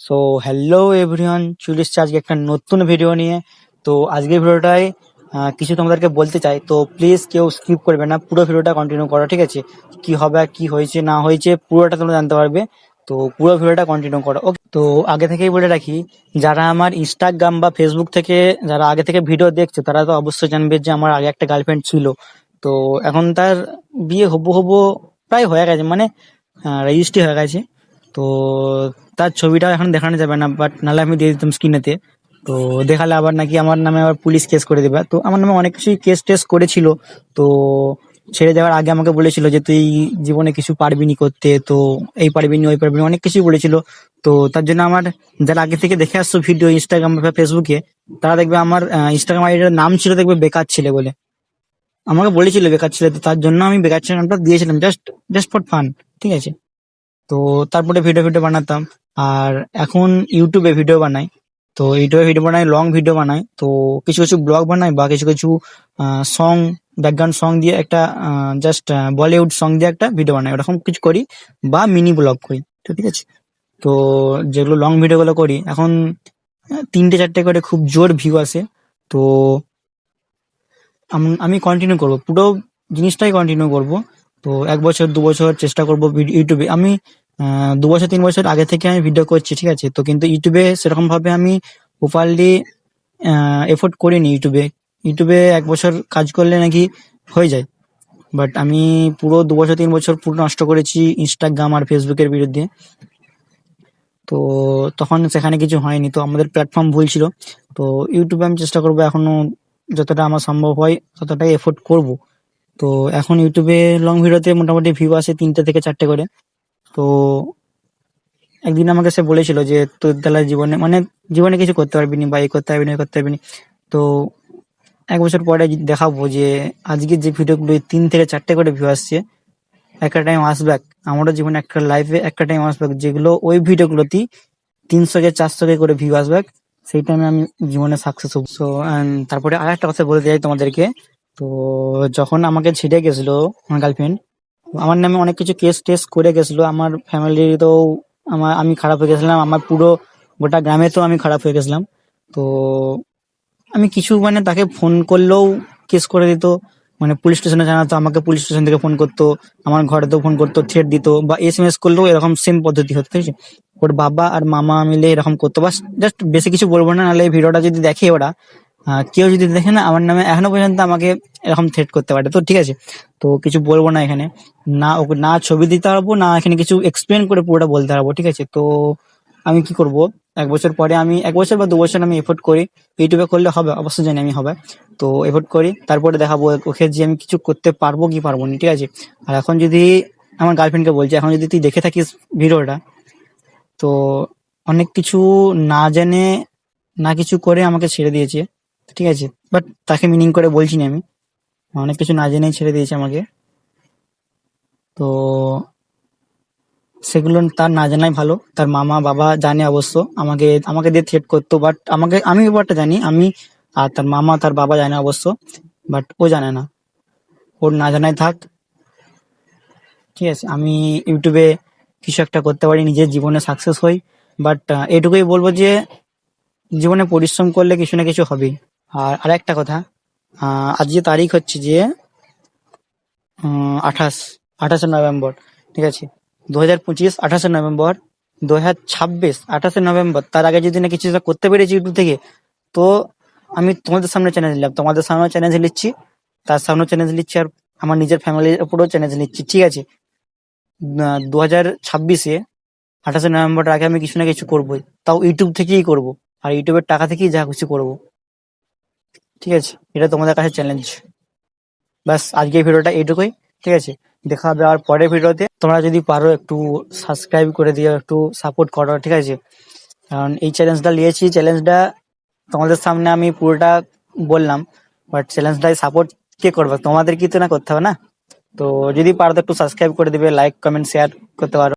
So hello everyone, চলে এসেছি আজকে একটা নতুন ভিডিও নিয়ে। তো আজকের ভিডিওটায় কিছু তোমাদেরকে বলতে চাই, তো প্লিজ কেউ স্কিপ করবে না, পুরো ভিডিওটা কন্টিনিউ করো, ঠিক আছে? কি হবে আর কি হয়েছে না হয়েছে পুরোটা তোমরা জানতে পারবে, তো পুরো ভিডিওটা কন্টিনিউ করো, ওকে? তো আগে থেকেই বলে রাখি, যারা আমার ইনস্টাগ্রাম বা ফেসবুক থেকে যারা আগে থেকে ভিডিও দেখছো তারা তো অবশ্যই জানবে যে আমার আগে একটা গার্লফ্রেন্ড ছিল। তো এখন তার বিয়ে হবো হবো প্রায় হয়ে গেছে, মানে রেজিস্ট্রি হয়ে গেছে। তো তার ছবিটা এখন দেখানো যাবে না, বাট নাহলে আমি দিয়ে দিতাম স্ক্রিনেতে। তো দেখালে আবার নাকি আমার নামে আবার পুলিশ কেস করে দেবে, তো আমার নামে অনেক কিছুই কেস টেস করেছিল। তো ছেড়ে যাওয়ার আগে আমাকে বলেছিল যে তুই জীবনে কিছু পারবি নি করতে, তো এই পারবি নি ওই পারবি নি অনেক কিছুই বলেছিল। তো তার জন্য আমার যারা আগে থেকে দেখে আসছো ভিডিও ইনস্টাগ্রাম বা ফেসবুকে, তারা দেখবে আমার ইনস্টাগ্রাম আইডির নাম ছিল দেখবে বেকার ছেলে বলে। আমাকে বলেছিল বেকার ছেলে, তো তার জন্য আমি বেকার ছেলে নামটা দিয়েছিলাম, জাস্ট জাস্ট ফর ফান, ঠিক আছে? তো তারপরে ভিডিও ভিডিও বানাতাম। আর এখন ইউটিউবে ভিডিও বানাই। তো ইউটিউবে ভিডিও বানাই, লং ভিডিও বানাই, তো কিছু কিছু ব্লগ বানাই বা কিছু কিছু সং, ব্যাকগ্রাউন্ড সং দিয়ে একটা জাস্ট বলিউড সং দিয়ে একটা ভিডিও বানাই, ওরকম কিছু করি। বা মিনি ব্লগ করি, তো ঠিক আছে? তো যেগুলো লং ভিডিও গুলো করি এখন 3টে 4টে করে খুব জোর ভিউ আসে। তো আমি কন্টিনিউ করব, পুরো জিনিসটাই কন্টিনিউ করব। তো 1 বছর 2 বছর চেষ্টা করব ইউটিউবে। আমি 2 বছর 3 বছর আগে থেকে আমি ভিডিও করছি, ঠিক আছে? তো কিন্তু ইউটিউবে সেরকম ভাবে আমি প্রপারলি এফোর্ট করিনি ইউটিউবে। ইউটিউবে 1 বছর কাজ করলে নাকি হয়ে যায়, বাট আমি পুরো 2 বছর 3 বছর পুরো নষ্ট করেছি ইনস্টাগ্রাম আর ফেসবুকের বিরুদ্ধে। তো তখন সেখানে কিছু হয়নি, তো আমাদের প্ল্যাটফর্ম ভুল ছিল। তো ইউটিউবে আমি চেষ্টা করবো এখনো, যতটা আমার সম্ভব হয় ততটাই এফোর্ট করব। তো এখন ইউটিউবে লং ভিডিওতে মোটামুটি ভিউ আসে 3টে থেকে 4টে করে। তো একদিন আমাকে সে বলেছিল যে তোর দ্বারা জীবনে মানে জীবনে কিছু করতে পারবি নি বা এই করতে পারবি না এই করতে পারবি নি। তো 1 বছর পরে দেখাবো যে আজকে যে ভিডিওগুলো 3 থেকে 4টে করে ভিউ আসছে, একটা টাইম আসবে, আমারও জীবনে একটা লাইফে একটা টাইম আসবে যেগুলো ওই ভিডিওগুলোতেই 300 কে 400 কে করে ভিউ আসবে। সেই টাইমে আমি জীবনে সাকসেস হব। সো তারপরে আর একটা কথা বলতে চাই তোমাদেরকে। তো যখন আমাকে ছেড়ে গেছিল আমার গার্লফ্রেন্ড, আমার নামে অনেক কিছু কেস টেস করে গেছিল, আমার ফ্যামিলি তো আমি খারাপ হয়ে গেছিলাম, আমার পুরো গোটা গ্রামে তো আমি খারাপ হয়ে গেছিলাম। তো আমি কিছু মানে তাকে ফোন করলেও কেস করে দিত, মানে পুলিশ স্টেশনে জানাতো, আমাকে পুলিশ স্টেশন থেকে ফোন করতো, আমার ঘরেতেও ফোন করতো, থ্রেট দিত, বা SMS করলেও এরকম সেম পদ্ধতি হতো, ঠিক আছে? ওর বাবা আর মামা মিলে এরকম করতো। বাস জাস্ট বেশি কিছু বলবো না, নাহলে এই ভিডিওটা যদি দেখে ওরা, কেউ যদি দেখে না আমার নামে এখনো পর্যন্ত আমাকে এরকম থ্রেট করতে পারে, তো ঠিক আছে? তো কিছু বলবো না এখানে, না ওকে না ছবি দিতে পারবো না এখানে কিছু এক্সপ্লেন করে পুরোটা বলতে পারবো, ঠিক আছে? তো আমি কি করব, 1 বছর পরে আমি 1 বছর বা 2 বছর আমি এফোর্ট করি। ইউটিউবে করলে হবে, অবশ্যই জানি আমি হবে। তো এফোর্ট করি, তারপরে দেখাবো ওকে যে আমি কিছু করতে পারবো কি পারবো না, ঠিক আছে? আর এখন যদি আমার গার্লফ্রেন্ডকে বলছি, এখন যদি তুই দেখে থাকিস ভিডিওটা, তো অনেক কিছু না জেনে না কিছু করে আমাকে ছেড়ে দিয়েছে, ঠিক আছে? বাট তাকে মিনিং করে বলছি না আমি, অনেক কিছু না জেনেই ছেড়ে দিয়েছে আমাকে। তো সেগুলো তার না জানাই ভালো। তার মামা বাবা জানে অবশ্য, আমাকে আমাকে দিয়ে থ্রেট করতো, বাট আমি ব্যাপারটা জানি আমি, আর তার মামা তার বাবা জানে অবশ্য, বাট ও জানে না। ওর না জানাই থাক, ঠিক আছে? আমি ইউটিউবে কিছু একটা করতে পারি, নিজের জীবনে সাকসেস হই। বাট এটুকুই বলবো যে জীবনে পরিশ্রম করলে কিছু না কিছু হবেই। আর আরেকটা কথা, আজ যে তারিখ হচ্ছে যে 28, 28শে নভেম্বর, ঠিক আছে? 2025 28শে নভেম্বর, 2026 28শে নভেম্বর, তার আগে যদি না কিছু একটা করতে পেরেছি ইউটিউব থেকে, তো আমি তোমাদের সামনে চ্যালেঞ্জ নিলাম, তোমাদের সামনে চ্যালেঞ্জ নিচ্ছি, তার সামনে চ্যালেঞ্জ নিচ্ছি, আর আমার নিজের ফ্যামিলির উপরেও চ্যালেঞ্জ নিচ্ছি, ঠিক আছে? 2026-এ 28শে নভেম্বর আগে আমি কিছু না কিছু করবোই, তাও ইউটিউব থেকেই করব, আর ইউটিউবের টাকা থেকেই যা কিছু করব, ঠিক আছে? এটা তোমাদের কাছে চ্যালেঞ্জ। ব্যাস আজকের ভিডিওটা এইটুকুই, ঠিক আছে? দেখা হবে আর পরের ভিডিওতে। তোমরা যদি পারো একটু সাবস্ক্রাইব করে দিও, একটু সাপোর্ট করো, ঠিক আছে? কারণ এই চ্যালেঞ্জটা নিয়েছি, চ্যালেঞ্জটা তোমাদের সামনে আমি পুরোটা বললাম, বাট চ্যালেঞ্জটাই সাপোর্ট কে করবে? তোমাদের কি তো না করতে হবে না? তো যদি পারো তো একটু সাবস্ক্রাইব করে দিবে, লাইক কমেন্ট শেয়ার করতে পারো।